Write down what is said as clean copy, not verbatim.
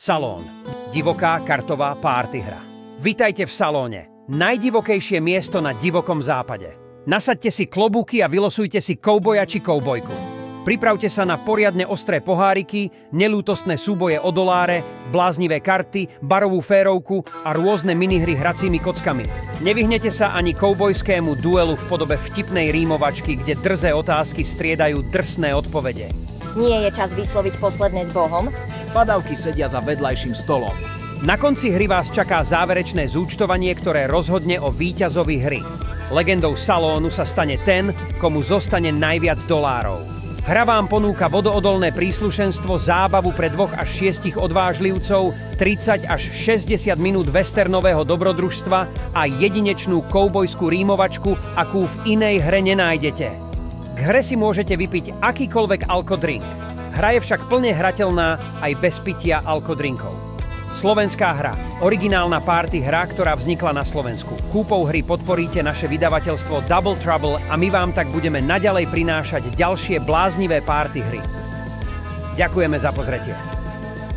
Salón. Divoká kartová party hra. Vitajte v salóne. Najdivokejšie miesto na divokom západe. Nasaďte si klobúky a vylosujte si kouboja či koubojku. Pripravte sa na poriadne ostré poháriky, nelútostné súboje o doláre, bláznivé karty, barovú férovku a rôzne minihry hracími kockami. Nevyhnete sa ani koubojskému duelu v podobe vtipnej rímovačky, kde drzé otázky striedajú drsné odpovede. Nie je čas vysloviť posledné s Bohom? Padavky sedia za vedľajším stolom. Na konci hry vás čaká záverečné zúčtovanie, ktoré rozhodne o víťazovi hry. Legendou salónu sa stane ten, komu zostane najviac dolárov. Hra vám ponúka vodoodolné príslušenstvo, zábavu pre 2 až 6 odvážlivcov, 30 až 60 minút westernového dobrodružstva a jedinečnú koubojskú rímovačku, akú v inej hre nenájdete. K hre si môžete vypiť akýkoľvek alkodrink. Hra je však plne hrateľná aj bez pitia alkodrinkov. Slovenská hra. Originálna party hra, ktorá vznikla na Slovensku. Kúpou hry podporíte naše vydavateľstvo Double Trouble a my vám tak budeme naďalej prinášať ďalšie bláznivé party hry. Ďakujeme za pozretie.